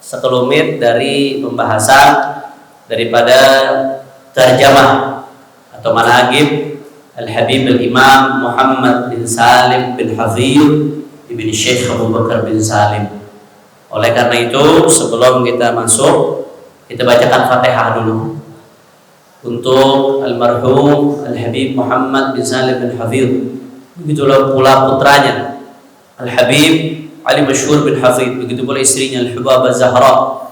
sekelumit dari pembahasan daripada terjemah atau manaqib Al-Habib Al-Imam Muhammad bin Salim bin Hafidh ibn Syekh Abu Bakar bin Salim. Oleh karena itu, sebelum kita masuk, kita bacakan Fatihah dulu untuk almarhum Al-Habib Muhammad bin Salim bin Hafidh. Begitulah pula putranya Al-Habib Ali Masyhur bin Hafidh, begitu pula istrinya Al-Hubabah Zahra.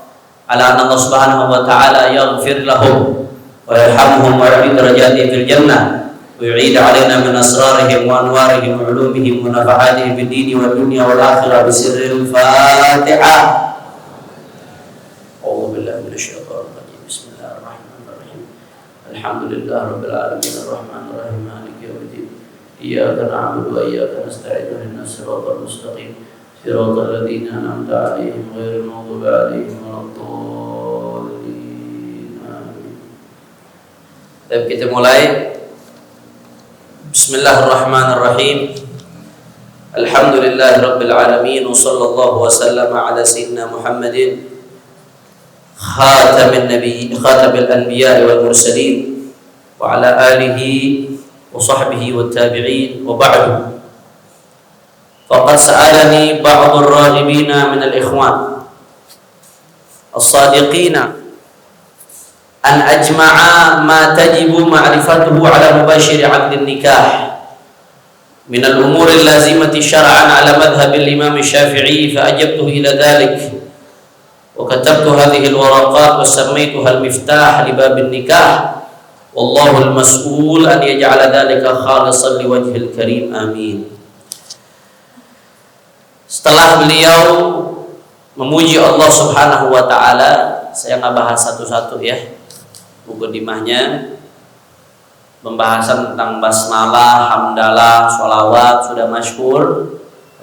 Ala Allah Subhanahu wa taala yaghfir lahum wa yarhamhum wa yarfi darajatihim fil jannah wa yu'id 'alaina min asrarihim wa anwarihim wa 'ulumihim wa nafahatihim fid din wa dunya wal akhirah bi sirril Fatihah. A'udzu billahi minasyaitonir rajim. Bismillahirrahmanirrahim. Alhamdulillahirabbil alamin arrahmanir rahim maliki yaumiddin. Iyyaka na'budu wa iyyaka nasta'in ihdinas siratal mustaqim siratal ladzina an'amta 'alaihim ghairil maghdubi 'alaihim waladdallin. Amin. Baik, kita mulai. Bismillahirrahmanirrahim. Alhamdulillahirabbil alamin wa sallallahu wa sallama ala sayyidina Muhammadin khatamin anbiya'i wal mursalin wa ala alihi wa sahbihi wat tabi'in wa ba'du. Faqad sa'alani ba'dhu ar-raghibina min al-ikhwan as-sadiqina an ajma'a ma tajibu ma'rifatuhu ala mubashir 'aqd an-nikah min al-umur al-lazimati syar'an ala madhhab al-imam Syafi'i fa ajabtuhu ila dhalik wa katabtu hadhihi al-waraqat wa sammaytuha al-miftah li bab an-nikah wallahu al-mas'ul an yaj'ala dhalika khalisan li wajhil karim. Amin. Setelah beliau memuji Allah Subhanahu wa taala, saya nggak bahas satu-satu ya. Mukadimahnya pembahasan tentang basmalah, hamdalah, sholawat sudah masyhur.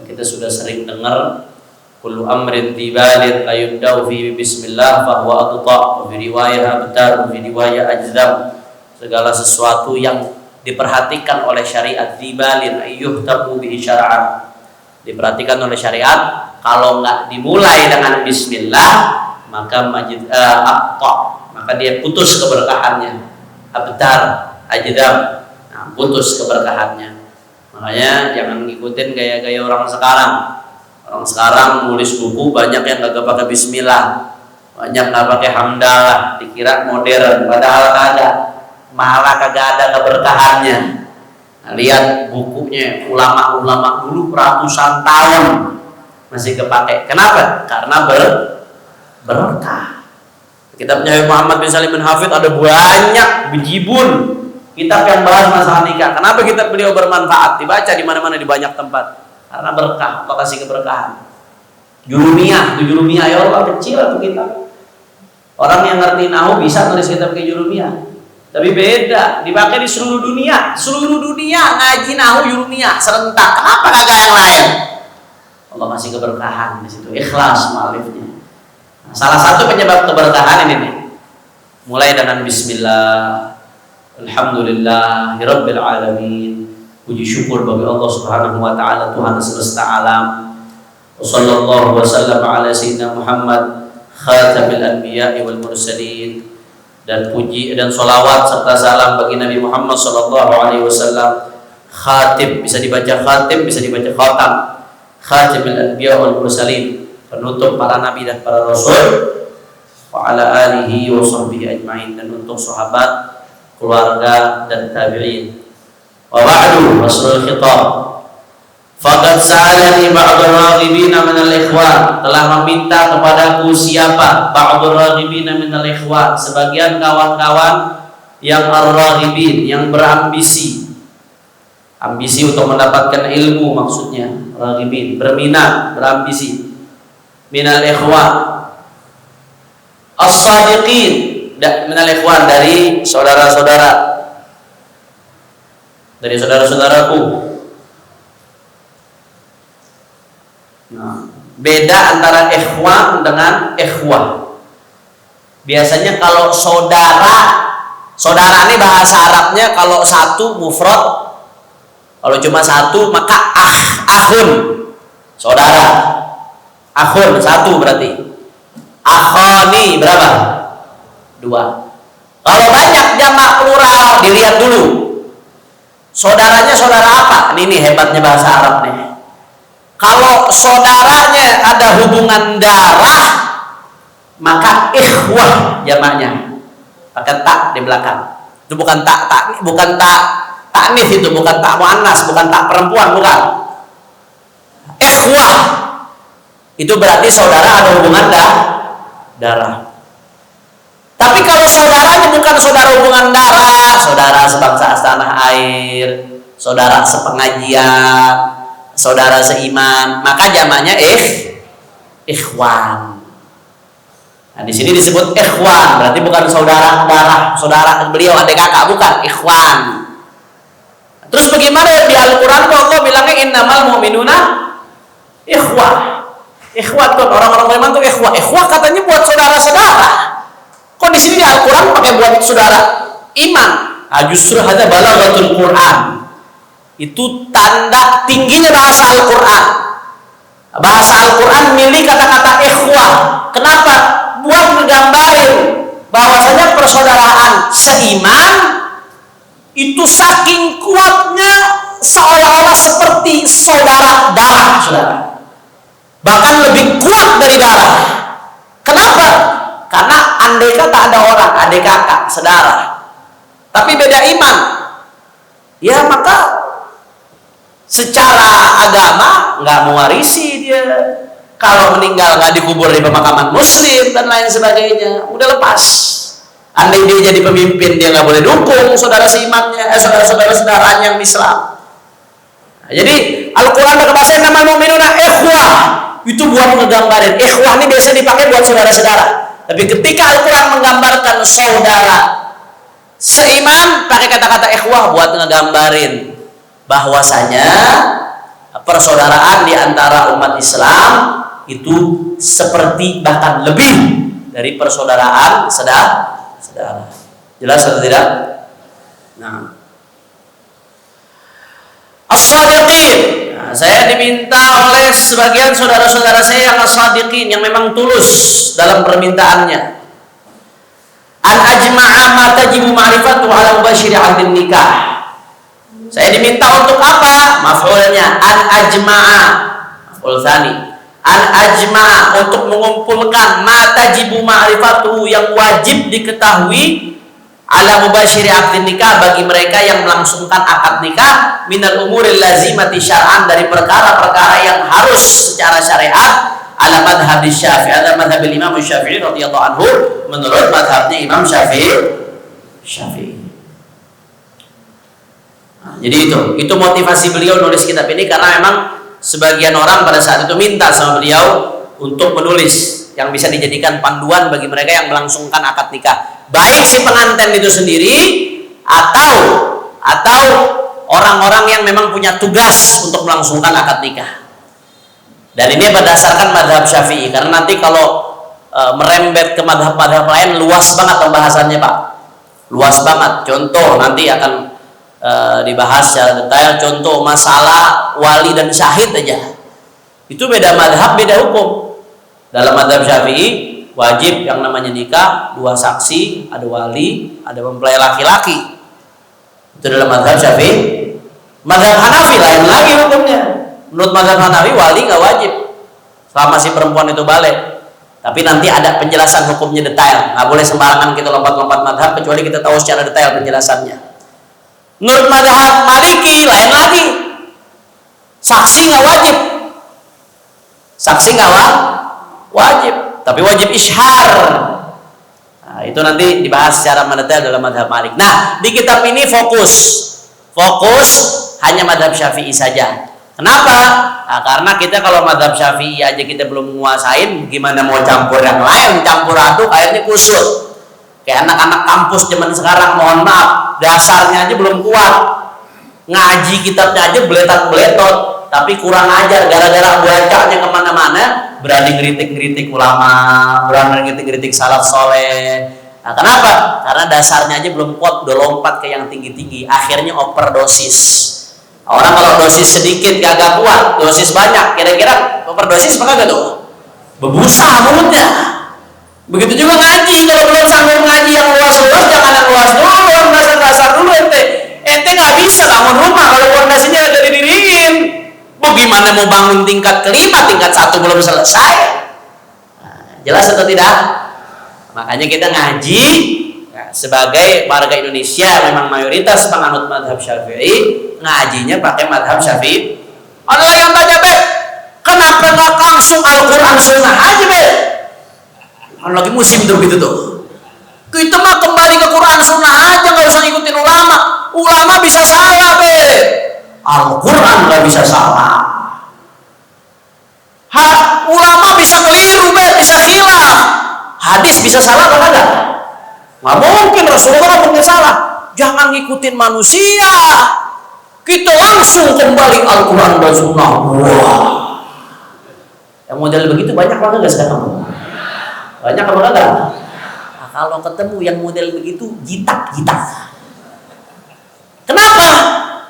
Kita sudah sering dengar kullu amrin tibalin ayubda'u fi bismillah fa huwa aqta, fi riwayah abtar, fi riwayah ajdam. Segala sesuatu yang diperhatikan oleh syariat tibalin ayyuhtabu bihi syar'an, diperhatikan oleh syariat, kalau nggak dimulai dengan bismillah maka maka dia putus keberkahannya. Abtar, ajdam, nah, putus keberkahannya. Makanya jangan ngikutin gaya-gaya orang sekarang. Orang sekarang nulis buku banyak yang nggak pakai bismillah, banyak nggak pakai hamdalah, dikira modern, padahal ada, malah kagak ada keberkahannya. Nah, lihat bukunya ulama-ulama dulu ratusan tahun masih kepake. Kenapa? Karena berkah. Kitabnya Muhammad bin Salim bin Hafidh ada banyak bejibun kitab yang bahas masalah nikah. Kenapa kitab beliau bermanfaat? Dibaca di mana-mana di banyak tempat. Karena berkah, Allah kasih keberkahan. Jurumiyah, itu Jurumiyah ya Allah kecil itu kitab. Orang yang ngerti nahu bisa nulis kitab ke Jurumiyah. Tapi beda, dipakai di seluruh dunia. Seluruh dunia ngaji nahu Jurumiyah serentak. Kenapa kagak yang lain? Allah kasih keberkahan di situ, ikhlas mu'alifnya. Nah, salah satu penyebab keberkahan ini nih. Mulai dengan bismillah, alhamdulillahirabbil alamin. Puji syukur bagi Allah Subhanahu wa taala, Tuhan semesta alam. Wassallallahu wasallam ala sayyidina Muhammad khatamil anbiya'i wal mursalin. Dan puji dan sholawat serta salam bagi Nabi Muhammad sallallahu alaihi wasallam, khatim, bisa dibaca khatim, bisa dibaca khatam, khatimul anbiya wal mursalin, penutup para nabi dan para rasul, wa ala alihi wa sahbihi ajmain, dan untuk sahabat, keluarga dan tabi'in. Wa ba'du, wasrul khitab. Faqad sa'alani ba'dul raghibina minal ikhwan, telah meminta kepadaku siapa? Ba'dul raghibina minal ikhwan, sebagian kawan-kawan yang ar-raghibin, yang berambisi. Ambisi untuk mendapatkan ilmu maksudnya, raghibin, berminat, berambisi. Minal ikhwan as-sadiqin, minal ikhwan, dari saudara-saudara, dari saudara-saudaraku. Nah, beda antara ikhwan dengan ikhwah. Biasanya kalau saudara ini bahasa Arabnya kalau satu mufrad, kalau cuma satu maka akhun, saudara. Akhun satu berarti. ikhwani berapa? 2. Kalau banyak jamak plural, dilihat dulu saudaranya saudara apa. Ini hebatnya bahasa Arab nih. Kalau saudaranya ada hubungan darah, maka ikhwah jamaknya pakai tak di belakang. Itu bukan tak taknis, itu bukan tak muannas, bukan tak perempuan, bukan. Ikhwah itu berarti saudara ada hubungan darah. Tapi kalau saudaranya bukan saudara hubungan darah, saudara sebangsa setanah air, saudara sepengajian, saudara seiman, maka jamaknya ikhwan. Nah, di sini disebut ikhwan, berarti bukan saudara darah, saudara beliau adik kakak, bukan, ikhwan. Terus bagaimana di Al-Qur'an kok Allah bilangnya innamal mu'minuna ikhwah. Ikhwah tuh orang-orang beriman tuh ikhwah. Ikhwah katanya buat saudara-saudara. Kok di sini di Al-Qur'an pakai buat saudara iman? Nah, justru hanya balaghatul Qur'an. Itu tanda tingginya bahasa Al-Qur'an. Bahasa Al-Qur'an milih kata-kata ikhwah. Kenapa? Buat menggambarin bahwasanya persaudaraan seiman itu saking kuatnya seolah-olah seperti saudara darah, saudara. Bahkan lebih kuat dari darah. Kenapa? Karena andai kata ada orang adik kakak, saudara, tapi beda iman, ya maka secara agama nggak mewarisi dia. Kalau meninggal nggak dikubur di pemakaman muslim dan lain sebagainya, udah lepas. Andai dia jadi pemimpin, dia nggak boleh dukung saudara seimannya, saudara-saudara saudaranya yang Islam. Nah, jadi Al-Quran ada bahasa nama mu'minuna ikhwah, itu buat ngegambarin. Ikhwah ini biasa dipakai buat saudara-saudara. Tapi ketika Al-Quran menggambarkan saudara seiman, pakai kata-kata ikhwah buat ngegambarin bahwasanya persaudaraan di antara umat Islam itu seperti bahkan lebih dari persaudaraan saudara. Jelas atau tidak? Nah, as-sadiqin. Nah, saya diminta oleh sebagian saudara-saudara saya yang as-sadiqin, yang memang tulus dalam permintaannya. An ajma'a ma tajibu ma'rifatu ala mubashiri 'aqdin nikah. Saya diminta untuk apa? Maf'ulnya an ajma'a, maf'ul tsani. An ajma'a, untuk mengumpulkan ma tajibu ma'rifatu, yang wajib diketahui ala mubashiri 'aqdin nikah, bagi mereka yang melangsungkan akad nikah, minal umuril lazimati syar'an, dari perkara-perkara yang harus secara syariat, ala madhab Syafi'i, ala madhab Imam Syafi'i radhiyallahu anhu, menurut madhabnya Imam Syafi'i. Nah, jadi itu motivasi beliau nulis kitab ini, karena memang sebagian orang pada saat itu minta sama beliau untuk menulis yang bisa dijadikan panduan bagi mereka yang melangsungkan akad nikah, baik si pengantin itu sendiri atau orang-orang yang memang punya tugas untuk melangsungkan akad nikah. Dan ini berdasarkan madhab Syafi'i, karena nanti kalau merembet ke madhab-madhab lain luas banget pembahasannya, Pak, luas banget. Contoh nanti akan dibahas secara detail. Contoh masalah wali dan syahid aja, itu beda madhab, beda hukum. Dalam madhab Syafi'i wajib yang namanya nikah 2 saksi, ada wali, ada mempelai laki-laki. Itu dalam madhab Syafi'i. Madhab Hanafi lain lagi hukumnya. Menurut madhab Hanafi wali nggak wajib selama si perempuan itu balik. Tapi nanti ada penjelasan hukumnya detail. Nggak boleh sembarangan kita lompat-lompat madhab kecuali kita tahu secara detail penjelasannya. Menurut madhab Maliki lain lagi. Saksi nggak wajib. Saksi nggak wajib, tapi wajib isyhar. Nah, itu nanti dibahas secara mendetail dalam madhab Malik. Nah, di kitab ini fokus hanya madhab Syafi'i saja. Kenapa? Nah, karena kita kalau madhab Syafi'i aja kita belum menguasain, gimana mau campur yang lain, campur aduk akhirnya kusut. Kayak anak-anak kampus zaman sekarang, mohon maaf, dasarnya aja belum kuat, ngaji kitabnya aja beletot-beletot, tapi kurang ajar, gara-gara bacanya kemana-mana, berani ngeritik-ngeritik ulama, berani ngeritik-ngeritik salaf soleh. Nah, kenapa? Karena dasarnya aja belum kuat, udah lompat ke yang tinggi-tinggi, akhirnya overdosis. Orang kalau dosis sedikit gak kuat, dosis banyak, kira-kira overdosis apa kagak tuh? Berbusa mulutnya. Begitu juga ngaji, kalau belum sanggup ngaji yang luas-luas, jangan yang luas dulu, dasar-dasar dulu ente nggak bisa bangun rumah kalau pondasinya ada didiriin. Bagaimana mau bangun tingkat kelima, tingkat 1 belum selesai? Nah, jelas atau tidak? Makanya kita ngaji sebagai warga Indonesia memang mayoritas penganut madhab Syafi'i, ngajinya pakai madhab Syafi'i. Ada yang tanya, Be, kenapa nggak langsung Al-Quran Sunnah aja, Be? Kan lagi musim tuh gitu tuh. Kita mah kembali ke Quran Sunnah aja, nggak usah ngikutin ulama. Ulama bisa salah, Be. Al-Quran nggak bisa salah. Ulama bisa keliru, Be, bisa khilaf. Hadis bisa salah apa enggak? Nggak mungkin, Rasulullah mungkin salah. Jangan ngikutin manusia. Kita langsung kembali Al-Quran dan Sunnah. Wah. Yang model begitu banyak banget nggak sekarang? Banyak apa enggak? Nah, kalau ketemu yang model begitu, jitak. Kenapa?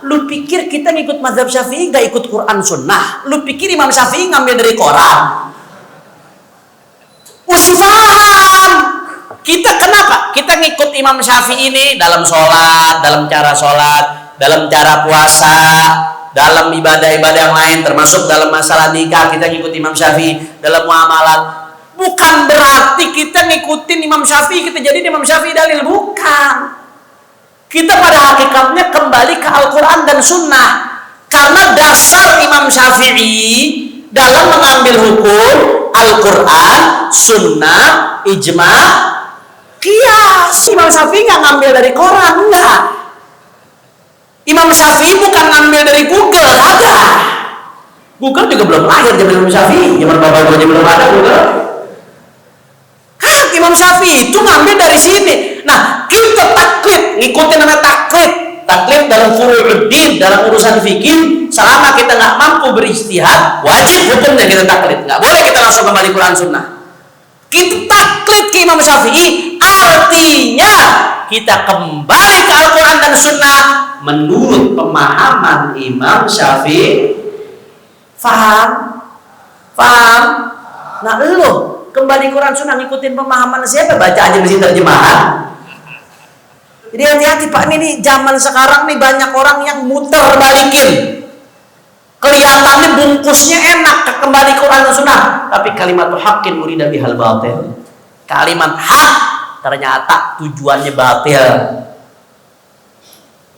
Lu pikir kita ngikut mazhab Syafi'i gak ikut Quran Sunnah? Lu pikir Imam Syafi'i ngambil dari Quran? Mesti paham. Kita kenapa? Kita ngikut Imam Syafi'i ini dalam sholat, dalam cara sholat, dalam cara puasa, dalam ibadah-ibadah yang lain, termasuk dalam masalah nikah kita ngikut Imam Syafi'i, dalam muamalah. Bukan berarti kita ngikutin Imam Syafi'i, kita jadi Imam Syafi'i dalil, bukan. Kita pada hakikatnya kembali ke Al-Quran dan Sunnah. Karena dasar Imam Syafi'i dalam mengambil hukum Al-Quran, Sunnah, Ijma, Qiyas. Imam Syafi'i nggak ngambil dari Quran, enggak. Imam Syafi'i bukan ngambil dari Google, ada. Google juga belum lahir zaman Imam Syafi'i, zaman bapak gue belum ada Google. Imam Syafi'i itu ngambil dari sini. Nah, kita taklid, ngikutin namanya taklid. Taklid dalam furu'uddin, dalam urusan fikih, selama kita nggak mampu berijtihad, wajib hukumnya kita taklid. Nggak boleh kita langsung kembali Quran Sunnah. Kita taklid ke Imam Syafi'i, artinya kita kembali ke Al-Quran dan Sunnah menurut pemahaman Imam Syafi'i. Faham? Nah, lo kembali Quran Sunnah ngikutin pemahaman siapa? Baca aja mesin terjemahan. Jadi hati-hati Pak, ini zaman sekarang nih banyak orang yang muter balikin. Kelihatannya bungkusnya enak kembali Quran dan Sunnah, tapi kalimat haqqin urida bihal batil. Kalimat hak ternyata tujuannya batil.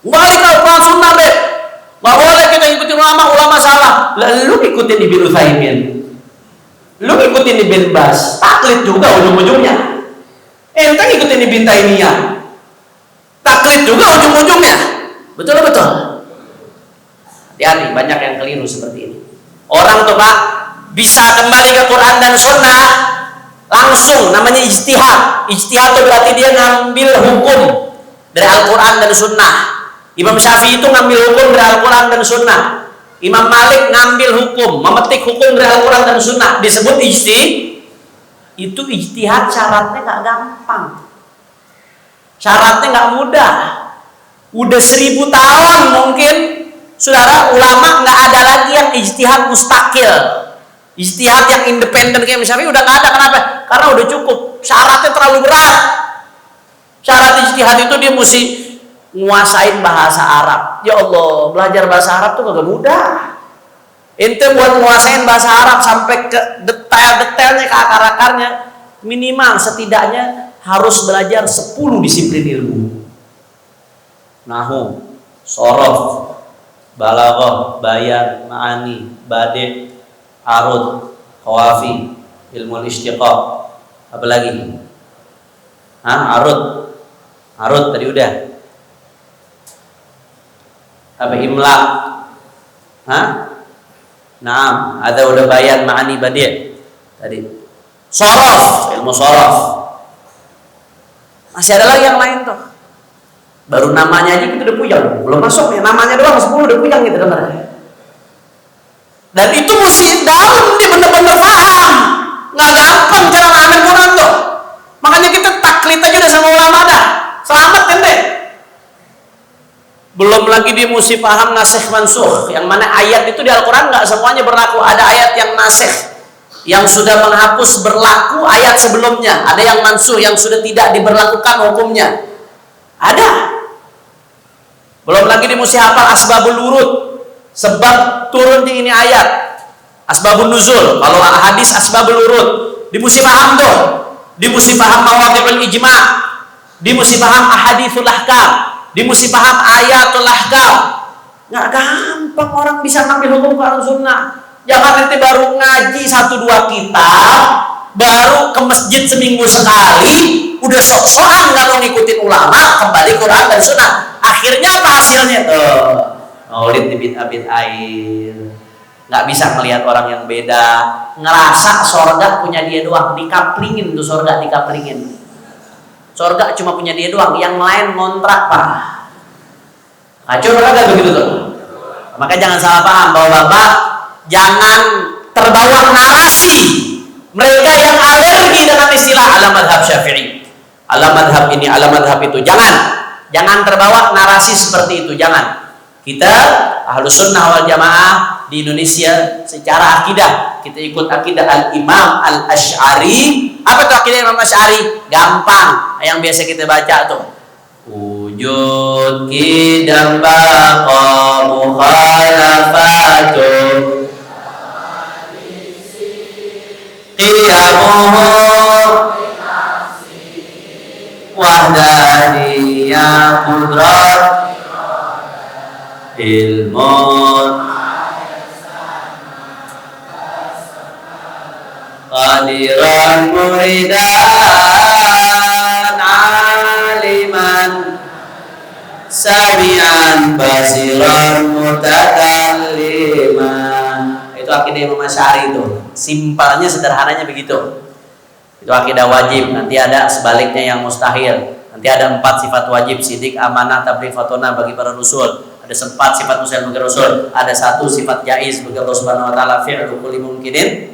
Kembali ke Quran Sunnah, Be. Nggak boleh kita ikutin ulama salah. Lalu ikutin Ibnu Utsaimin. Lu ngikutin Ibn Bas, taklid juga ujung-ujungnya. Ente ngikutin Ibn Taimiyah, taklid juga ujung-ujungnya. Betul. Hati-hati, banyak yang keliru seperti ini. Orang tuh Pak bisa kembali ke Quran dan Sunnah langsung, namanya ijtihad. Ijtihad itu berarti dia ngambil hukum dari Al-Quran dan Sunnah. Imam Syafi'i itu ngambil hukum dari Al-Quran dan Sunnah. Imam Malik ngambil hukum, memetik hukum dari Al-Quran dan Sunnah, disebut ijtihad. Itu ijtihad syaratnya nggak gampang, syaratnya nggak mudah. Udah 1000 tahun mungkin, saudara, ulama nggak ada lagi yang ijtihad mustakil, ijtihad yang independen kayak misalnya udah nggak ada. Kenapa? Karena udah cukup, syaratnya terlalu berat. Syarat ijtihad itu dia mesti nguasain bahasa Arab. Ya Allah, belajar bahasa Arab tuh gak mudah. Ente buat nguasain bahasa Arab sampai ke detail-detailnya, ke akar-akarnya, minimal setidaknya harus belajar 10 disiplin ilmu. Nahwu, shorof, balaghah, bayan, ma'ani, badi', arud, qawafi, ilmu istiqaq. Apa lagi? Arud tadi udah. Apa imla? Naam, ada udah bayan, ma'ani, badi' tadi. Shorof, ilmu shorof. Masih ada lagi yang lain tuh. Baru namanya aja kita udah puyeng, belum masuk ya, namanya doang 10 udah puyeng gitu kan. Dan itu mesti dalam, dia bener-bener paham. Nggak gampang cara ngambil Quran tuh. Makanya kita taklid aja udah sama ulama dah. Selamat kan deh. Belum lagi dia mesti paham nasikh mansukh, yang mana ayat itu di Al-Quran nggak semuanya berlaku. Ada ayat yang nasikh, yang sudah menghapus berlaku ayat sebelumnya. Ada yang mansuh, yang sudah tidak diberlakukan hukumnya. Ada. Belum lagi di mushafal asbabul wurud, sebab turun di ini ayat. Asbabun nuzul, kalau hadis asbabul wurud. Di mushaf paham tuh. Di mushaf paham mawadhi'ul ijma', di mushaf paham ahaditsul ahkam, di mushaf paham ayatul ahkam. Nggak gampang orang bisa ngambil hukum Quran Sunnah. Jangan nanti baru ngaji 1-2 kitab, baru ke masjid seminggu sekali, udah sok-sokan nggak mau ngikutin ulama, kembali Quran dan Sunnah. Akhirnya apa hasilnya tuh? Maulid di bid'ah-bid'ain. Nggak bisa melihat orang yang beda, ngerasa sorga punya dia doang, dikaplingin tuh sorga, dikaplingin. Sorga cuma punya dia doang, yang lain ngontrak pak. Kacau kan begitu tuh. Maka jangan salah paham bahwa bapak jangan terbawa narasi mereka yang alergi dengan istilah ala madhab syafi'i, ala madhab ini, ala madhab itu. Jangan terbawa narasi seperti itu. Jangan. Kita Ahlus Sunnah wal Jamaah di Indonesia secara akidah kita ikut akidah Al-Imam Al-Asy'ari. Apa tuh akidah Imam Asy'ari? Gampang, yang biasa kita baca tuh. Wujud kidam baqa mukhalafatun qiyamuhu wahdaniyah qudrat ilmun qadiran muridan aliman sami'an basiran mutakalliman. Itu akidah Imam Asy'ari itu. Simpelnya, sederhananya begitu. Itu akidah wajib. Nanti ada sebaliknya yang mustahil. Nanti ada 4 sifat wajib: sidik, amanah, tabligh, fatona bagi para rasul. Ada 4 sifat mustahil bagi rasul. Ada 1 sifat jaiz bagi Allah Subhanahu wa taala, fi'lu kulli mumkinin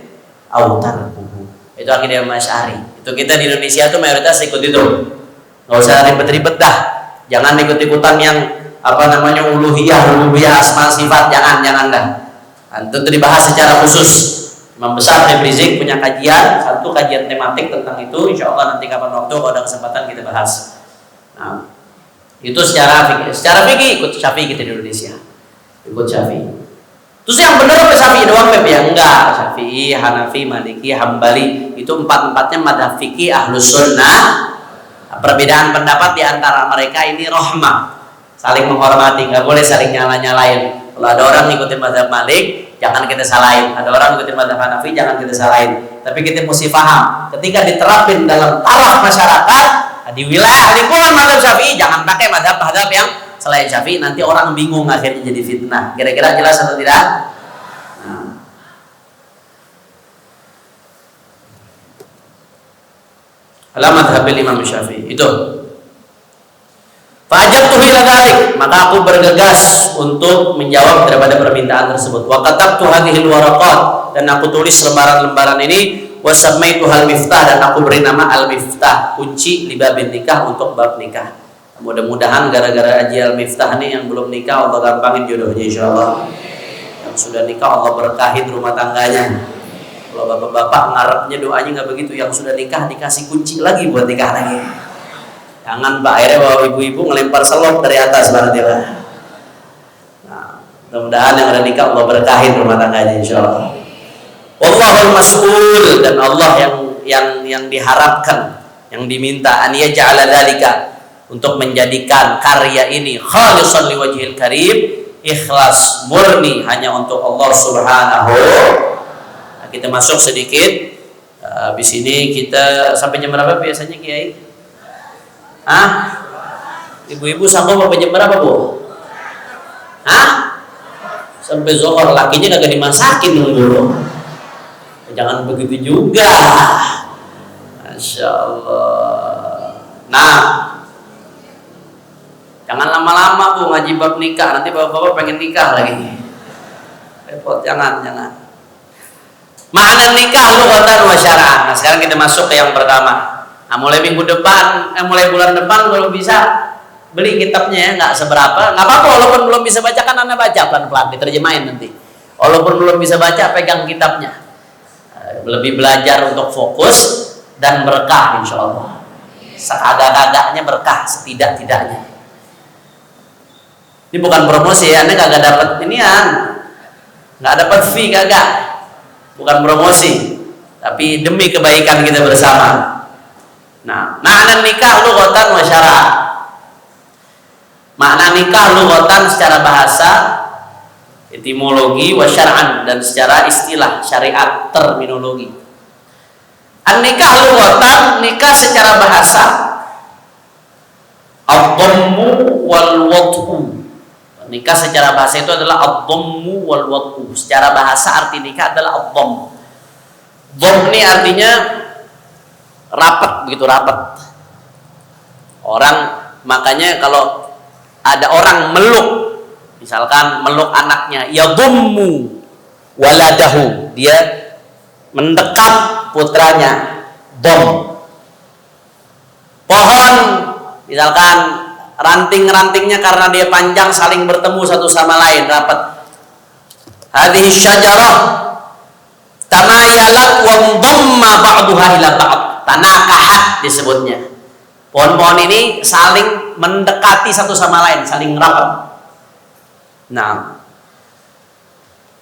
aw tarkuhu. Itu akidah Imam Asy'ari. Itu kita di Indonesia tuh mayoritas ikut itu. Enggak usah ribet-ribet dah. Jangan ikut-ikutan yang uluhiyah, rububiyah, asma sifat. Jangan dah. Tentu dibahas secara khusus. Imam besar Habib Rizik punya kajian, 1 kajian tematik tentang itu. Insya Allah nanti kapan waktu kalau ada kesempatan kita bahas. Nah, itu secara fikih ikut Syafi'i kita di Indonesia. Ikut Syafi'i. Terus yang benar apa Syafi'i doang Pep ya? Enggak. Syafi'i, Hanafi, Maliki, Hambali itu 4-empatnya madhab fikih Ahlus Sunnah. Perbedaan pendapat di antara mereka ini rahmah, saling menghormati, nggak boleh saling nyala-nyalain. Kalau ada orang ngikutin madhab Malik, jangan kita salahin. Ada orang ngikutin madhab Hanafi, jangan kita salahin. Tapi kita mesti paham, ketika diterapin dalam taraf masyarakat, di wilayah lingkungan madhab Syafi'i, jangan pakai madhab-madhab yang selain Syafi'i. Nanti orang bingung, akhirnya jadi fitnah. Kira-kira jelas atau tidak? Nah. Alamat habil Imam Syafi'i itu. Fa'ajabtu ila dzalik, maka aku bergegas untuk menjawab daripada permintaan tersebut. Wa katabtu hadhil waraqat, dan aku tulis lembaran-lembaran ini. Wa sammaitu hal miftah, dan aku beri nama al miftah, kunci libabin nikah, untuk bab nikah. Mudah-mudahan gara-gara aji al miftah nih yang belum nikah Allah gampangin jodohnya insyaallah. Yang sudah nikah Allah berkahin rumah tangganya. Kalau bapak-bapak ngarepnya doanya nggak begitu, yang sudah nikah dikasih kunci lagi buat nikah lagi. Jangan Pak, akhirnya bawa ibu-ibu ngelempar selop dari atas berarti Pak. Nah, mudah-mudahan yang udah nikah Allah berkahin rumah tangganya insyaallah. Wallahul mas'ul, dan Allah yang diharapkan, yang diminta an yaj'ala dzalika, untuk menjadikan karya ini khalisan liwajhil karim, ikhlas murni hanya untuk Allah Subhanahu. Kita masuk sedikit. Habis ini kita sampai jam berapa biasanya Kiai? Ibu-ibu sanggup sampai jam berapa Bu? Sampai zuhur. Lakinya kagak dimasakin dulu. Jangan begitu juga. Masya Allah. Nah, jangan lama-lama Bu ngaji bab nikah. Nanti bapak-bapak pengen nikah lagi. Repot, jangan. Makna nikah lughatan wa syar'an. Nah, sekarang kita masuk ke yang pertama. Nah, mulai minggu depan, mulai bulan depan kalau bisa beli kitabnya ya, nggak seberapa, nggak apa-apa. Walaupun belum bisa baca kan Anda baca pelan-pelan, diterjemahin nanti. Walaupun belum bisa baca, pegang kitabnya. lebih belajar untuk fokus dan berkah insya Allah. Seagak-agaknya berkah setidak-tidaknya. Ini bukan promosi ya, Anda kagak dapat inian, nggak dapat fee kagak, bukan promosi, tapi demi kebaikan kita bersama. Nah, makna nikah lughatan wa syar'an. Makna nikah lughatan secara bahasa, etimologi, wa syar'an, dan secara istilah syariat, terminologi. An-nikah lughatan, nikah secara bahasa, ad-dhammu wal wad'u. Nikah secara bahasa itu adalah ad-dhammu wal wad'u. Secara bahasa arti nikah adalah ad-dhamm. Dhamm ini artinya rapat, begitu rapat. Orang, makanya kalau ada orang meluk, misalkan meluk anaknya, ya dhammu waladahu, dia mendekat putranya, dhamm. Pohon, misalkan ranting-rantingnya karena dia panjang saling bertemu satu sama lain, rapat. Hadhihi syajarah tamayalat wa dhamma ba'daha ila ba'd. Tanakahat disebutnya. Pohon-pohon ini saling mendekati satu sama lain, saling rapat. Nah,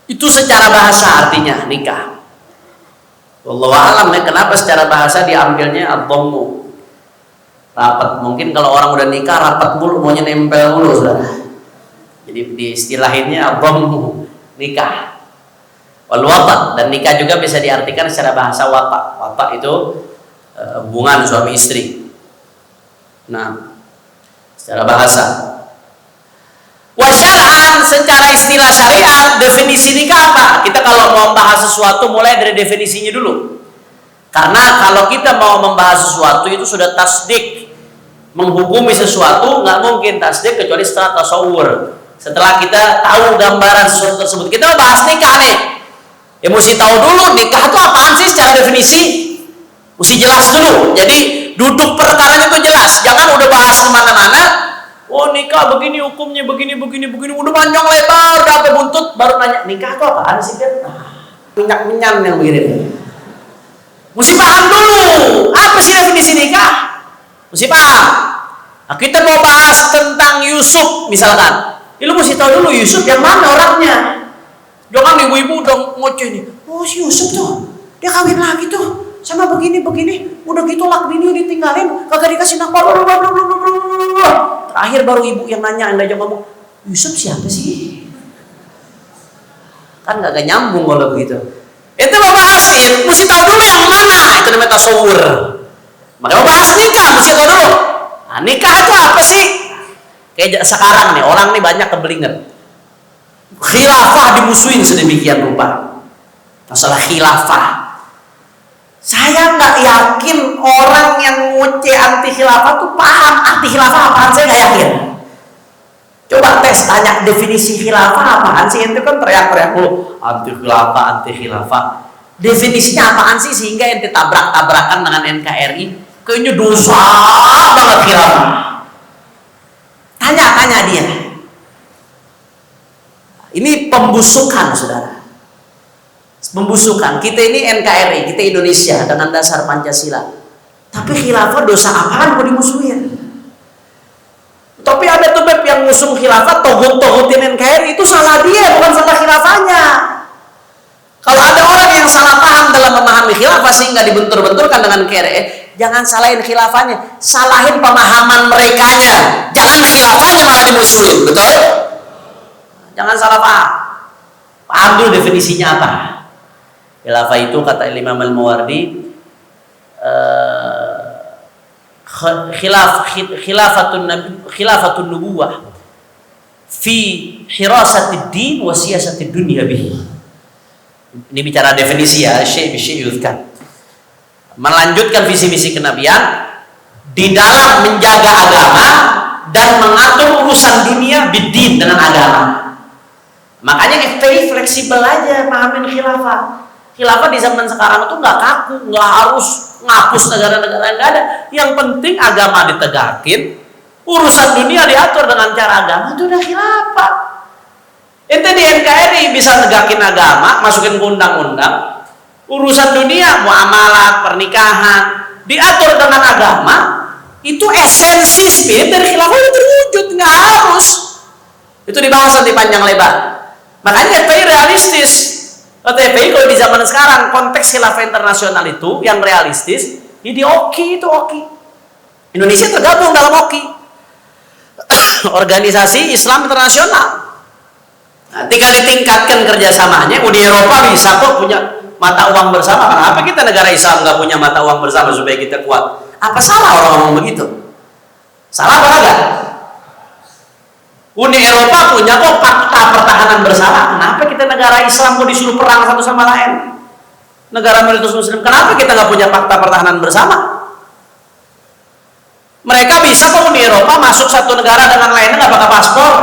itu secara bahasa artinya nikah. Wallahu a'lam ya, kenapa secara bahasa diambilnya ad-dhammu, rapat. Mungkin kalau orang udah nikah rapat mulu, maunya nempel mulu, saudara. Jadi diistilahinnya ad-dhammu, nikah. Wal wata', dan nikah juga bisa diartikan secara bahasa wata'. Wata' itu hubungan suami istri. Nah, secara bahasa. Wa syar'an, secara istilah syariat, definisi nikah apa? Kita kalau mau membahas sesuatu mulai dari definisinya dulu. Karena kalau kita mau membahas sesuatu itu sudah tasdik, menghukumi sesuatu, nggak mungkin tasdik kecuali setelah tasawur. Setelah kita tahu gambaran sesuatu tersebut, kita mau bahas nikah nih. Ya mesti tahu dulu nikah itu apaan sih secara definisi. Mesti jelas dulu. Jadi duduk perkaranya itu jelas. Jangan udah bahas kemana-mana. Oh nikah begini hukumnya, begini. Udah panjang lebar, udah sampai buntut, baru nanya nikah itu apaan sih kan? Minyak-minyak yang begini. Mesti paham dulu. Apa sih definisi nikah? Mesti paham. Nah, kita mau bahas tentang Yusuf misalkan. Lu mesti tahu dulu Yusuf yang mana orangnya. Jangan ibu-ibu udah ngoceh nih. Oh si Yusuf tuh, dia kawin lagi tuh sama begini, udah gitu lak bini ditinggalin, kagak dikasih nafkah, terakhir baru ibu yang nanya, anda jangan ngomong, Yusuf siapa sih? Kan kagak nyambung kalau begitu. Itu mau bahasin, mesti tahu dulu yang mana, itu namanya tasawur. Maka mau bahas nikah, mesti tahu dulu. Nah, nikah itu apa sih? Kayak sekarang nih, orang nih banyak kebelingan. Khilafah dimusuhin sedemikian rupa. Masalah khilafah. Saya nggak yakin orang yang ngoceh anti khilafah tuh paham anti khilafah apaan, saya nggak yakin. Coba tes, tanya definisi khilafah apaan sih, ente kan teriak-teriak mulu anti khilafah. Definisinya apaan sih sehingga ente tabrak-tabrakan dengan NKRI? Kayaknya dosa banget khilafah. Tanya dia. Ini pembusukan, saudara. Membusukan. Kita ini NKRI, kita Indonesia dengan dasar Pancasila. Tapi khilafah dosa apaan kok dimusuhin? Tapi ada tuh beb yang ngusung khilafah, togut-togutin NKRI, itu salah dia, bukan salah khilafahnya. Kalau ada orang yang salah paham dalam memahami khilafah sehingga dibentur-benturkan dengan NKRI, jangan salahin khilafahnya, salahin pemahaman merekanya. Jangan khilafahnya malah dimusuhin, betul? Jangan salah paham. Paham dulu definisinya apa. Khilafah itu kata Imam Al-Mawardi, khilafatun nubuwah fi hirasatid din wa siyasatid dunya bihi. Ini bicara definisi ya, syekh yuzkan. Melanjutkan visi misi kenabian di dalam menjaga agama dan mengatur urusan dunia bidin dengan agama. Makanya FPI fleksibel aja pahamin khilafah. Khilafah di zaman sekarang itu nggak kaku, nggak harus ngapus negara-negara, nggak ada. Yang penting agama ditegakin, urusan dunia diatur dengan cara agama, itu udah khilafah. Itu di NKRI bisa negakin agama, masukin ke undang-undang, Urusan dunia, muamalah, pernikahan diatur dengan agama, itu esensi spirit dari khilafah itu terwujud, nggak harus. Itu dibahas nanti panjang lebar. Makanya FPI realistis. FPI kalau di zaman sekarang konteks khilafah internasional itu yang realistis, di OKI itu OKI. Indonesia tergabung dalam OKI. Organisasi Islam Internasional. Nah, tinggal ditingkatkan kerjasamanya. Uni Eropa bisa kok punya mata uang bersama. Kenapa kita negara Islam nggak punya mata uang bersama supaya kita kuat? Apa salah orang ngomong begitu? Salah apa enggak? Uni Eropa punya kok fakta pertahanan bersama. Kenapa kita negara Islam kok disuruh perang satu sama lain? Negara mayoritas Muslim, kenapa kita nggak punya fakta pertahanan bersama? Mereka bisa kok Uni Eropa masuk satu negara dengan lainnya nggak pakai paspor.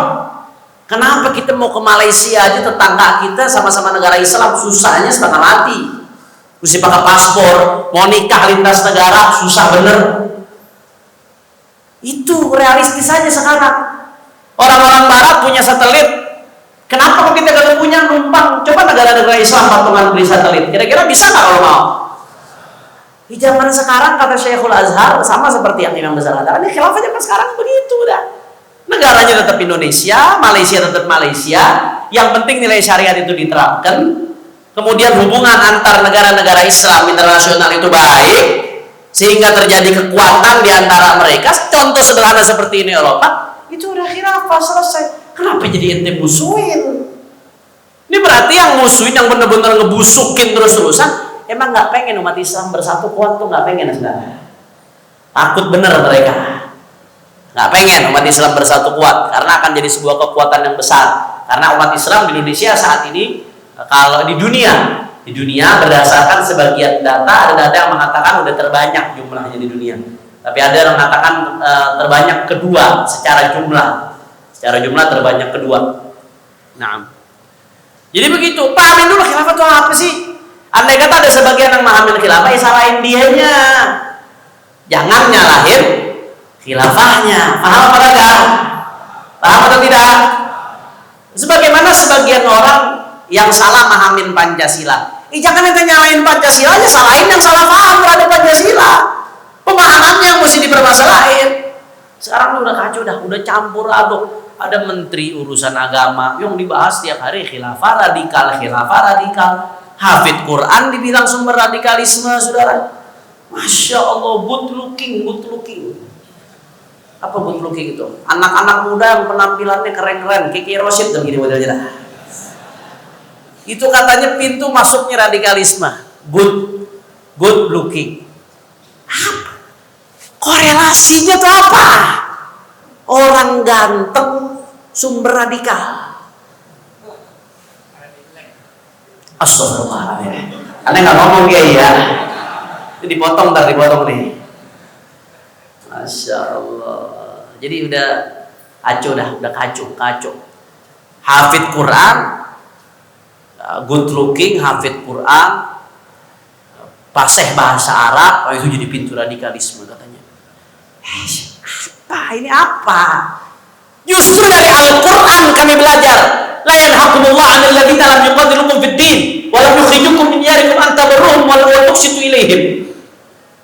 Kenapa kita mau ke Malaysia aja, tetangga kita sama-sama negara Islam, susahnya setengah mati. Mesti pakai paspor, mau nikah lintas negara, susah bener. Itu realistis aja sekarang. Orang-orang Barat punya satelit, kenapa kok kita gak punya numpang? Coba negara-negara Islam patungan beli satelit, kira-kira bisa nggak kalau mau? Di zaman sekarang kata Syekhul Azhar sama seperti yang Imam Besar katakan, ini khilafah zaman sekarang begitu dah. Negaranya tetap Indonesia, Malaysia tetap Malaysia, yang penting nilai syariat itu diterapkan. Kemudian hubungan antar negara-negara Islam internasional itu baik, sehingga terjadi kekuatan di antara mereka. Contoh sederhana seperti ini Eropa, itu udah khilafah selesai. Kenapa jadi ente musuhin? Ini berarti yang musuhin, yang benar-benar ngebusukin terus-terusan, emang nggak pengen umat Islam bersatu kuat tuh, nggak pengen, saudara. Takut bener mereka. Nggak pengen umat Islam bersatu kuat, karena akan jadi sebuah kekuatan yang besar. Karena umat Islam di Indonesia saat ini, kalau di dunia berdasarkan sebagian data, ada data yang mengatakan udah terbanyak jumlahnya di dunia. Tapi ada yang mengatakan terbanyak kedua secara jumlah terbanyak kedua. Nah, jadi begitu. Pahamin dulu khilafah itu apa sih? Andai kata ada sebagian yang memahami khilafah, ya salahin dianya. Jangan nyalahin khilafahnya. Paham apa enggak? Paham atau tidak? Sebagaimana sebagian orang yang salah mahamin Pancasila. Jangan ente nyalahin Pancasila aja, salahin yang salah paham terhadap Pancasila. Pemahamannya yang mesti dipermasalahin. Sekarang udah kacau dah, udah campur aduk. Ada menteri urusan agama yang dibahas tiap hari khilafah radikal. Hafid Quran dibilang sumber radikalisme, saudara. Masya Allah, good looking. Apa good looking itu? Anak-anak muda yang penampilannya keren-keren, Kiki Rosid tuh gini modelnya. Itu katanya pintu masuknya radikalisme. Good looking. Apa? Korelasinya tuh apa? Orang ganteng sumber radikal. Astagfirullahaladzim. Aneh nggak ngomong ya. Itu dipotong nih. Masya Allah. Jadi udah kacau. Hafid Quran, good looking, hafid Quran, fasih bahasa Arab, itu jadi pintu radikalisme katanya. Ini apa? Justru dari Al-Quran kami belajar. La yanhakumullah 'anil ladzina lam yuqatilukum fid din wa lam yukhrijukum min diyarikum an tabarruhum wa tuqsitu ilaihim.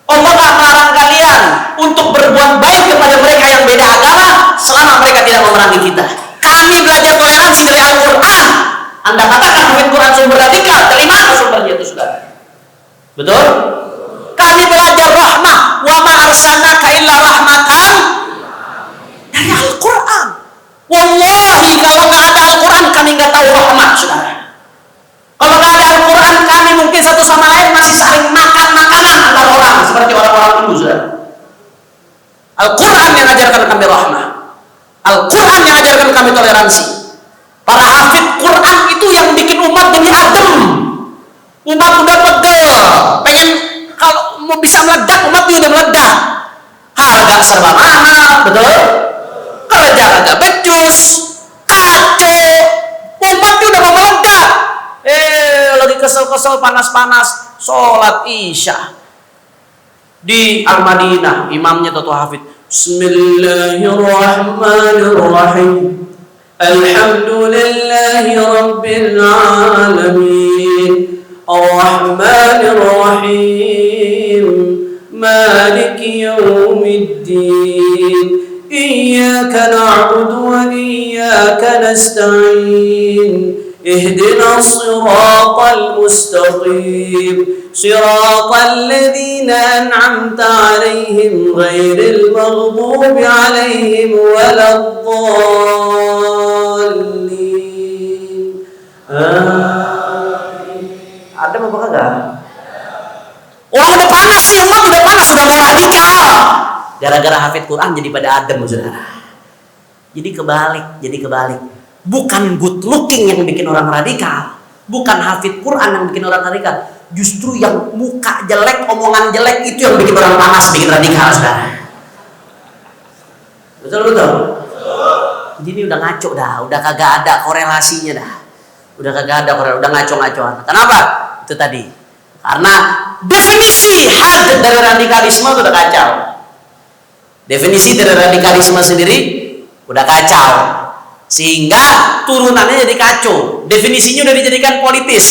Allah tak melarang kalian untuk berbuat baik kepada mereka yang beda agama selama mereka tidak memerangi kita. Kami belajar toleransi dari Al-Quran. Anda katakan Al-Quran sumber radikal, dari mana sumbernya itu, saudara? Betul? Kami belajar rahmah, wa ma arsalnaka illa rahmatan, dari Al-Quran. Wallahi kalau nggak ada Al-Quran kami nggak tahu rahmat, saudara. Kalau nggak ada Al-Quran kami mungkin satu sama lain masih saling makan makanan antar orang seperti orang-orang dulu, saudara. Al-Quran yang ajarkan kami rahmah, Al-Quran yang ajarkan kami toleransi. Para hafid Quran itu yang bikin umat jadi adem. Umat udah pegel, pengen kalau mau bisa meledak, umat juga udah meledak. Harga serba mahal, betul? Kerja agak becus, kacau, umat udah mau meledak. Lagi kesel-kesel, panas-panas, sholat isya di Al-Madinah, imamnya Tutu Hafid. Bismillahirrahmanirrahim. Alhamdulillahi rabbil alamin. Ar-Rahmanir Rahim, Maliki Yawmiddin, Iyyaka na'budu wa iyyaka nasta'in, Ihdinas siratal mustaqim, siratal ladzina an'amta 'alaihim ghairil maghdubi 'alaihim waladdallin. Ada apa kagak? Orang udah panas nih, umat udah panas, sudah mau radikal. Gara-gara hafid Quran jadi pada adem, saudara. Jadi kebalik. Bukan good looking yang bikin orang radikal, bukan hafid Quran yang bikin orang radikal. Justru yang muka jelek, omongan jelek itu yang bikin orang panas, bikin radikal, saudara. Betul. Jadi udah ngaco dah, udah kagak ada korelasinya dah. Udah ngaco-ngacoan. Kenapa? Itu tadi. Karena definisi had dari radikalisme itu udah kacau. Definisi dari radikalisme sendiri udah kacau. Sehingga turunannya jadi kacau. Definisinya udah dijadikan politis.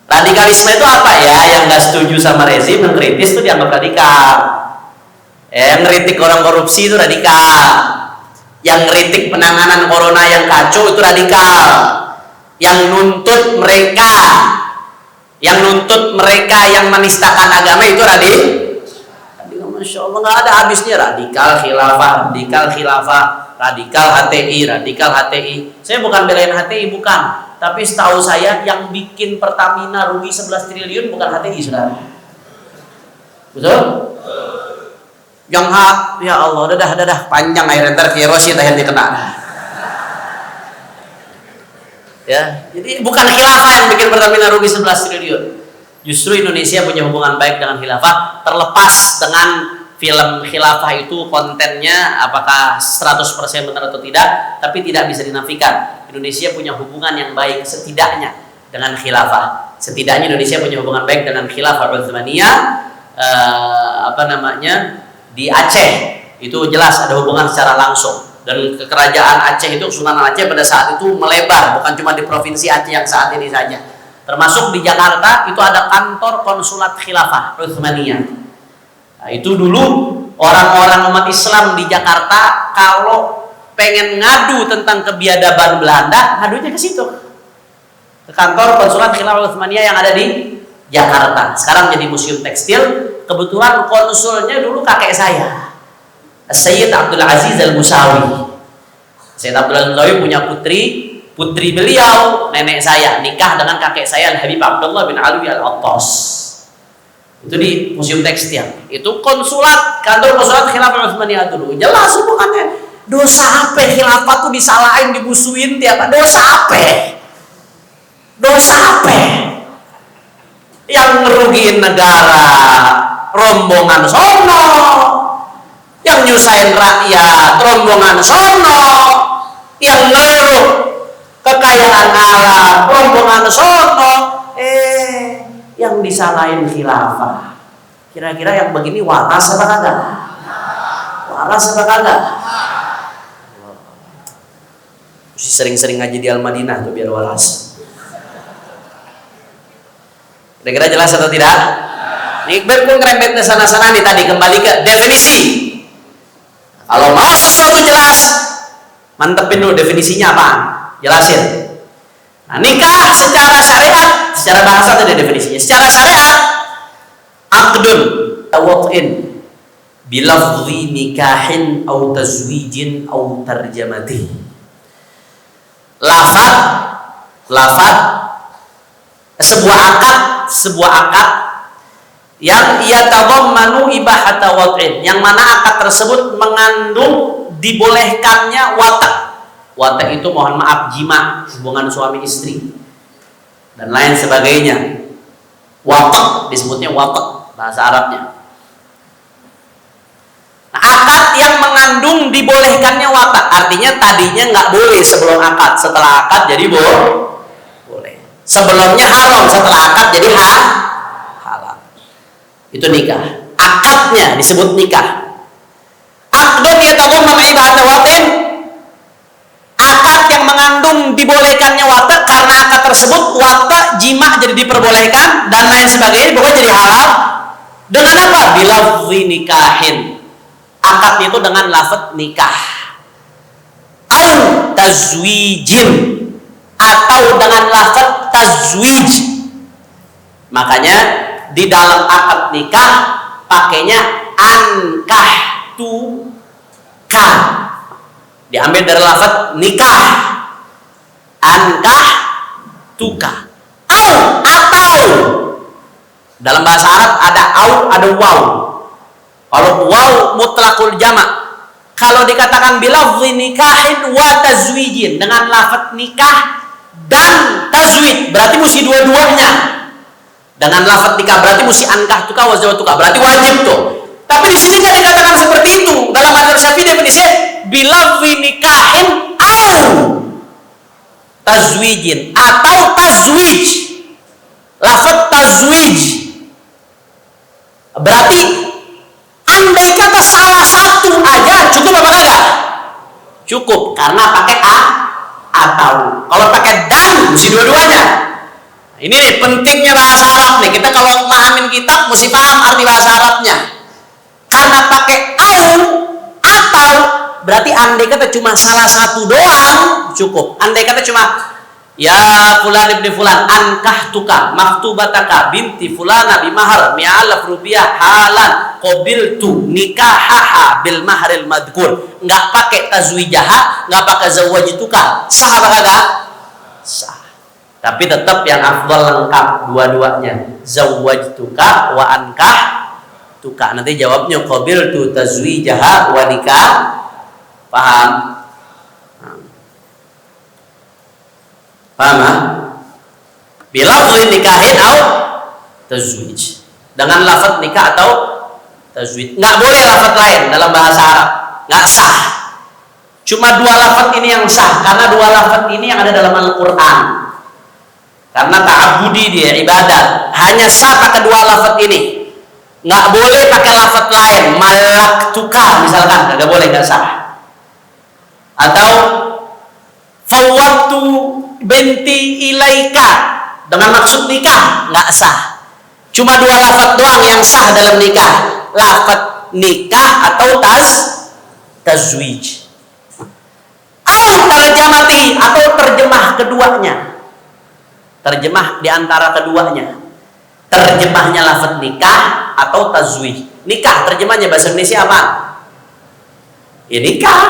Radikalisme itu apa ya? Yang gak setuju sama rezim, yang kritis itu dianggap radikal. Yang ngeritik orang korupsi itu radikal. Yang ngeritik penanganan corona yang kacau itu radikal. Yang nuntut mereka yang menistakan agama itu radikal. Masya Allah, nggak ada habisnya. Radikal khilafah, radikal HTI. Saya bukan belain HTI, bukan. Tapi setahu saya yang bikin Pertamina rugi 11 triliun bukan HTI, saudara. Betul? Yang ya Allah, dadah panjang air ntar kirosi tahan dikena. Ya, jadi bukan khilafah yang bikin Pertamina rugi 11 triliun. Justru Indonesia punya hubungan baik dengan khilafah, terlepas dengan film khilafah itu kontennya apakah 100% benar atau tidak, tapi tidak bisa dinafikan. Indonesia punya hubungan yang baik setidaknya dengan khilafah. Setidaknya Indonesia punya hubungan baik dengan khilafah Utsmaniyah, di Aceh. Itu jelas ada hubungan secara langsung. Dan kerajaan Aceh itu, Sunan Aceh pada saat itu melebar, bukan cuma di provinsi Aceh yang saat ini saja. Termasuk di Jakarta itu ada kantor konsulat khilafah Utsmaniyah. Nah, itu dulu orang-orang umat Islam di Jakarta kalau pengen ngadu tentang kebiadaban Belanda, ngadunya ke situ. Ke kantor konsulat khilafah Utsmaniyah yang ada di Jakarta. Sekarang jadi museum tekstil. Kebetulan konsulnya dulu kakek saya, Sayyid Abdul Aziz Al-Musawi. Sayyid Abdul Aziz Al-Musawi punya putri beliau, nenek saya, nikah dengan kakek saya Habib Abdullah bin Alwi Al-Attas. Itu di museum tekstil. Itu kantor konsulat khilafah Utsmaniyah dulu. Jelas hubungannya. Dosa apa khilafah tuh disalahin, dimusuhin tiap dosa apa? Yang ngerugiin negara, rombongan sono. Yang nyusahin rakyat, rombongan sono. Yang ngeluh kekayaan alam, rombongan sono. Yang disalahin khilafah. Kira-kira yang begini waras apa kagak? Mesti sering-sering ngaji di Al-Madinah tuh biar waras. Kira-kira jelas atau tidak? Nih berpun ngerempet ke sana-sana nih tadi, kembali ke definisi. Kalau mau sesuatu jelas, mantepin dulu definisinya apa? Jelasin. Nah, nikah secara syariat, secara bahasa itu ada definisinya. Secara syariat, aqdun tawat'in bilafzi nikahin au tazwijin au tarjamati. Lafaz sebuah akad yang ia tadammanu ibahata wat'in, yang mana akad tersebut mengandung dibolehkannya wata'. Wata' itu mohon maaf jima, hubungan suami istri dan lain sebagainya. Wata' disebutnya wata' bahasa Arabnya. Nah, akad yang mengandung dibolehkannya wata', artinya tadinya nggak boleh sebelum akad, setelah akad jadi boleh. Sebelumnya haram, setelah akad jadi halal. Itu nikah. Akadnya disebut nikah. Akdun yatadammanu ibahata wat'in, akad yang mengandung dibolehkannya wata' karena akad tersebut watak jima jadi diperbolehkan dan lain sebagainya, pokoknya jadi halal. Dengan apa? Bilafzi nikahin. Akad itu dengan lafaz nikah. Au tazwijin, atau dengan lafaz tazwij. Makanya di dalam akad nikah pakainya ankah tu ka, diambil dari lafaz nikah, ankah tuka. Atau dalam bahasa Arab ada au, ada waw. Kalau waw mutlakul jamak. Kalau dikatakan bilafzi nikahin wa tazwijin, dengan lafaz nikah dan tazwij, berarti mesti dua-duanya. Dengan lafaz nikah berarti mesti ankah tuka wa zawatuka, berarti wajib tuh. Tapi di sini nggak dikatakan seperti itu. Dalam mazhab Syafi'i definisinya bilafzi nikahin au tazwijin, atau tazwij. Lafaz tazwij berarti andai kata salah satu aja cukup apa enggak? Cukup, karena pakai atau. Kalau pakai dan mesti dua-duanya. Ini nih pentingnya bahasa Arab nih. Kita kalau memahami kitab mesti paham arti bahasa Arabnya. Karena pakai au atau berarti andai kata cuma salah satu doang cukup. Andai kata cuma ya fulan ibni fulan ankah tuka maktubataka binti fulana bimahar mi'alaf rupiah halan qabiltu nikahaha bil mahril madkur. Nggak pakai tazwijaha, nggak pakai zawajtuka. Sah apa kagak? Sah. Tapi tetap yang afdal lengkap dua-duanya, zawajtuka wa ankah tuka. Nanti jawabnya qabiltu tazwijaha wa nikah. Paham? Paham? Bilafzi nikahin atau tazwij, dengan lafaz nikah atau tazwij. Nggak boleh lafaz lain dalam bahasa Arab, nggak sah. Cuma dua lafaz ini yang sah, karena dua lafaz ini yang ada dalam Al-Quran. Karena ta'abudi dia, ibadat, hanya sah pakai dua lafaz ini. Nggak boleh pakai lafaz lain, malaktuka misalkan, nggak boleh, nggak sah. Atau fawwatu binti ilaika, dengan maksud nikah, nggak sah. Cuma dua lafaz doang yang sah dalam nikah, lafaz nikah atau tazwij. Terjemati, atau terjemah keduanya, terjemah diantara keduanya. Terjemahnya lafaz nikah atau tazwij. Nikah terjemahnya bahasa Indonesia apa? Ya nikah.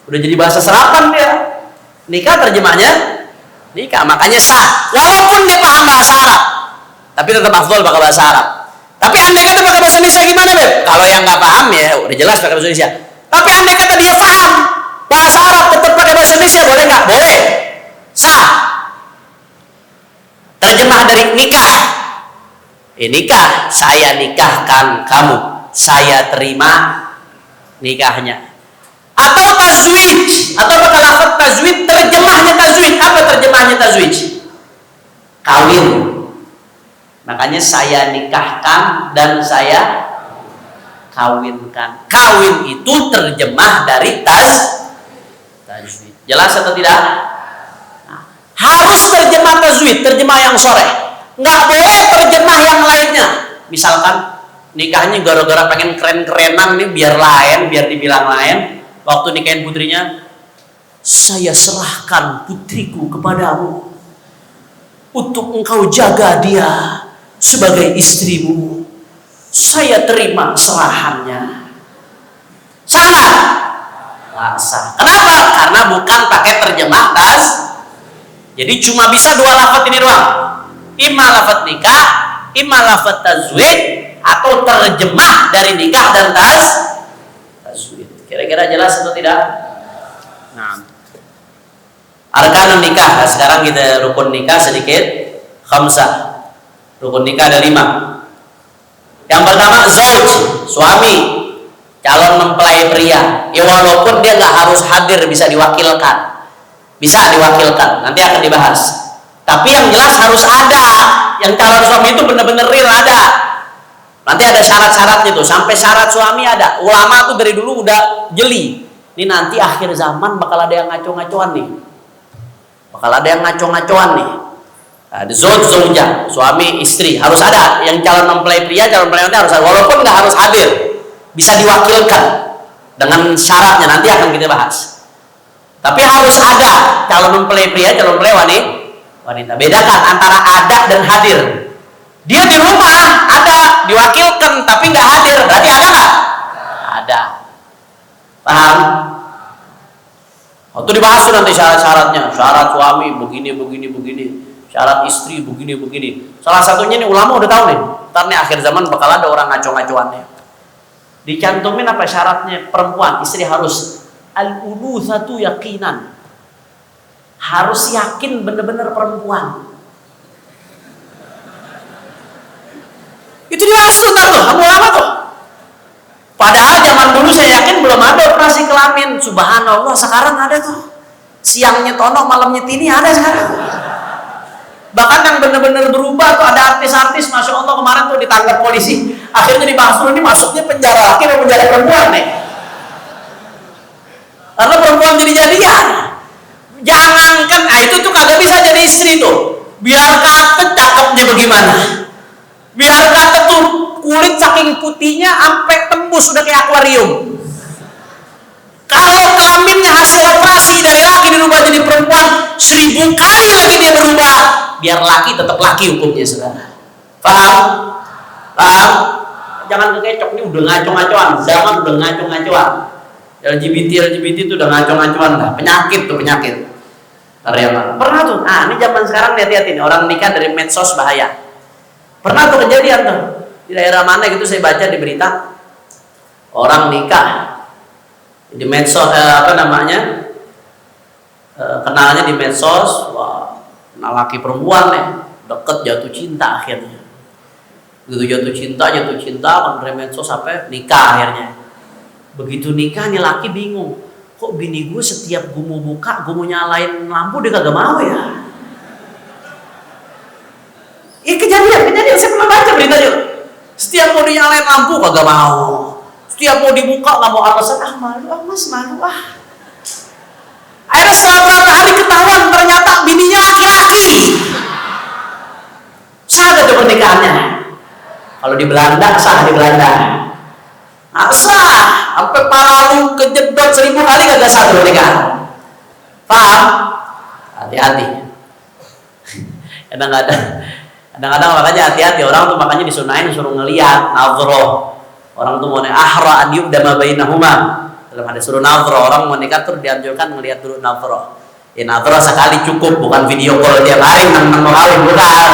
Udah jadi bahasa serapan dia. Nikah terjemahnya nikah, makanya sah. Walaupun dia paham bahasa Arab, tapi tetap afdol pakai bahasa Arab. Tapi andai kata pakai bahasa Indonesia gimana, Beb? Kalau yang nggak paham ya udah jelas pakai bahasa Indonesia. Tapi andai kata dia paham bahasa Arab, tetap pakai bahasa Indonesia, boleh nggak? Boleh. Sah. Terjemah dari nikah. Nikah, saya nikahkan kamu, saya terima nikahnya. Atau tazwij, atau pakai lafaz tazwij, terjemahnya tazwij. Apa terjemahnya tazwij? Kawin. Makanya saya nikahkan dan saya kawinkan. Kawin itu terjemah dari tazwij. Jelas atau tidak? Nah, harus terjemah tazwij, terjemah yang shareh. Nggak boleh terjemah yang lainnya. Misalkan nikahnya gara-gara pengen keren-kerenan nih, biar lain, biar dibilang lain. Waktu nikahin putrinya, saya serahkan putriku kepadamu untuk engkau jaga dia sebagai istrimu. Saya terima serahannya. Sah nggak? Nggak sah. Kenapa? Karena bukan pakai terjemah jadi cuma bisa dua lafaz ini doang. Imma lafaz nikah, imma lafaz tazwij, atau terjemah dari nikah dan tazwij. Kira-kira jelas atau tidak? Nah, arkanun nikah. Nah, sekarang kita rukun nikah sedikit. Khamsah. Rukun nikah ada 5. Yang pertama zauj, suami, calon mempelai pria. Ya walaupun dia nggak harus hadir, bisa diwakilkan. Bisa diwakilkan. Nanti akan dibahas. Tapi yang jelas harus ada. Yang calon suami itu benar-benar real ada. Nanti ada syarat-syaratnya tuh, sampai syarat suami ada. Ulama tuh dari dulu udah jeli. Ini nanti akhir zaman bakal ada yang ngaco-ngacoan nih. Bakal ada yang ngaco-ngacoan nih. Ada zauja, suami istri harus ada. Yang calon mempelai pria, calon mempelai wanita harus ada. Walaupun nggak harus hadir, bisa diwakilkan dengan syaratnya nanti akan kita bahas. Tapi harus ada calon mempelai pria, calon mempelai wanita. Bedakan antara ada dan hadir. Dia di rumah ada, diwakilkan tapi nggak hadir, berarti ada nggak? Ada. Paham? Waktu dibahas tuh nanti syarat-syaratnya, syarat suami begini, syarat istri begini. Salah satunya nih ulama udah tahu nih, ntar nih akhir zaman bakal ada orang ngaco-ngacoannya. Dicantumin apa syaratnya perempuan, istri harus al-ulutsatu yaqinan, harus yakin bener-bener perempuan. Itu dibahas tuh ntar tuh, kamu ulama tuh. Padahal zaman dulu saya yakin belum ada operasi kelamin. Subhanallah, sekarang ada tuh. Siangnya Tono, malamnya Tini ada sekarang. Bahkan yang benar-benar berubah tuh ada artis-artis, masya Allah kemarin tuh ditangkap polisi. Akhirnya dibahas dulu, ini masuknya penjara laki atau penjara perempuan nih? Karena perempuan jadi-jadian. Jangankan, itu tuh kagak bisa jadi istri tuh. Biar kata cakepnya bagaimana? Biar kata tuh kulit saking putihnya sampai tembus udah kayak akuarium. Kalau kelaminnya hasil operasi dari laki dirubah jadi perempuan, 1000 kali lagi dia berubah, biar laki tetap laki hukumnya, saudara. Paham? Paham? Jangan kekecok, ini udah ngaco-ngacoan, zaman udah ngaco-ngacoan. LGBT itu udah ngaco-ngacoan dah, penyakit tuh penyakit. Karyawan. Pernah tuh, ini zaman sekarang hati-hati nih, orang nikah dari medsos bahaya. Pernah tuh kejadian tuh. Di daerah mana gitu saya baca di berita, orang nikah di medsos, kenalnya di medsos, wah, kenal laki perempuan nih, deket jatuh cinta akhirnya. Begitu jatuh cinta kan dari medsos sampai nikah akhirnya. Begitu nikah nih laki bingung, kok bini gue setiap gue mau buka, gue mau nyalain lampu dia kagak mau ya. Kejadian saya pernah baca beritanya. Setiap mau dinyalain lampu kagak mau. Setiap mau dibuka nggak mau alasan, malu mas. Akhirnya setelah beberapa hari ketahuan ternyata bininya laki-laki. Sah tuh pernikahannya. Kalau di Belanda sah di Belanda. Sah, sampai palu kejedot 1000 kali kagak sah tuh pernikahan. Paham? Hati-hati. Kadang-kadang makanya hati-hati, orang tuh makanya disunahin suruh ngelihat nazroh. Orang tuh mau ahra an yubdama bainahuma. Dalam hadis suruh nazroh, orang mau nikah tuh dianjurkan ngelihat dulu nazroh. Nazroh sekali cukup, bukan video call tiap hari nang mau kawin, bukan.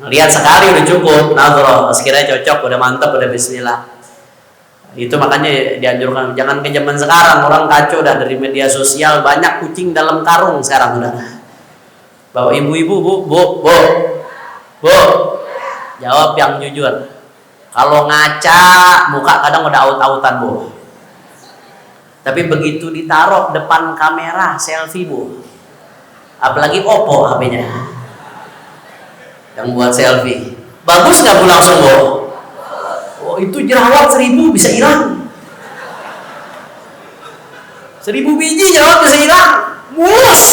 Ngelihat sekali udah cukup nazroh. Sekiranya cocok, udah mantap, udah bismillah. Itu makanya dianjurkan. Jangan ke zaman sekarang, orang kacau dah dari media sosial, banyak kucing dalam karung sekarang udah. Bawa ibu-ibu, Bu, jawab yang jujur. Kalau ngaca, muka kadang udah aut-autan, Bu. Tapi begitu ditaruh depan kamera selfie, Bu. Apalagi Oppo HP-nya. Yang buat selfie. Bagus nggak Bu langsung, Bu? Oh, itu jerawat 1000 bisa hilang. 1000 biji jerawat bisa hilang. Mulus.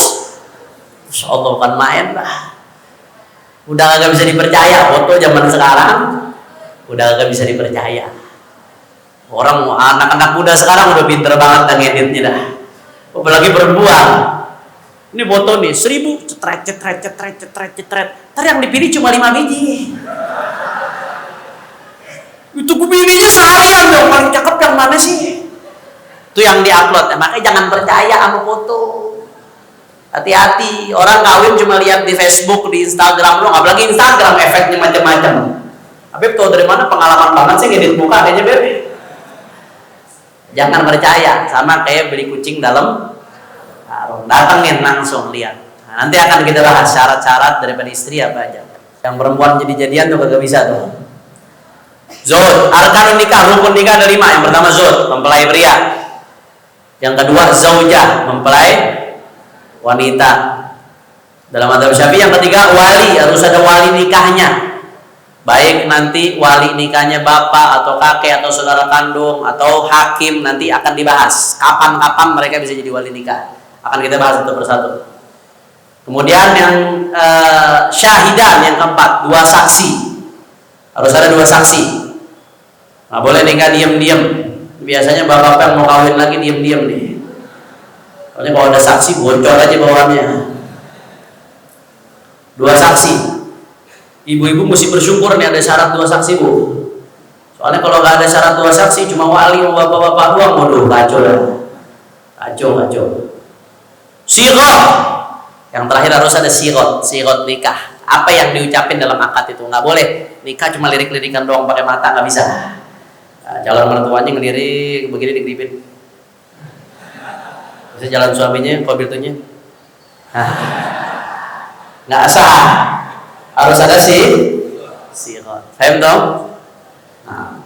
Insya Allah bukan main lah. Udah gak bisa dipercaya, foto zaman sekarang udah gak bisa dipercaya. Orang anak-anak muda sekarang udah pinter banget ngeditnya dah. Apalagi perempuan. Ini foto nih 1000 cetret. Ntar yang dipilih cuma 5 biji. Itu bininya seharian dong, paling cakep yang mana sih? Itu yang diupload. Makanya jangan percaya sama foto. Hati-hati, orang kawin cuma lihat di Facebook, di Instagram lo, apalagi Instagram efeknya macam-macam. Habib tau dari mana pengalaman banget sih ngedit muka kayaknya, Beb. Jangan percaya, sama kayak beli kucing dalam karung. Datengin langsung lihat. Nah, nanti akan kita bahas syarat-syarat daripada istri apa aja. Yang perempuan jadi-jadian tuh kagak bisa tuh. Zod, arkanun nikah, rukun nikah ada 5. Yang pertama zod, mempelai pria. Yang kedua zaujah, mempelai wanita. Dalam mazhab Syafi'i yang ketiga wali, harus ada wali nikahnya. Baik nanti wali nikahnya bapak atau kakek atau saudara kandung atau hakim, nanti akan dibahas kapan-kapan mereka bisa jadi wali nikah. Akan kita bahas satu persatu. Kemudian yang syahidan yang keempat, 2 saksi. Harus ada 2 saksi. Nggak boleh nikah diam-diam. Biasanya bapak-bapak yang mau kawin lagi diam-diam nih. Soalnya kalau ada saksi bocor aja bawaannya. 2 saksi. Ibu-ibu mesti bersyukur nih ada syarat 2 saksi, Bu. Soalnya kalau nggak ada syarat 2 saksi, cuma wali sama bapak-bapak doang, waduh kacau lah. Kacau. Sirot. Yang terakhir harus ada sirot nikah. Apa yang diucapin dalam akad itu? Nggak boleh nikah cuma lirik-lirikan doang pakai mata, nggak bisa. Nah, jalan mertuanya ngelirik begini dikelipin. Bisa jalan suaminya, kobiltunya. Nggak sah. Harus ada sirot. Paham dong? Nah.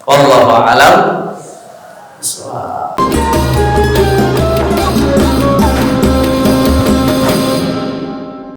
Wallahu a'lam.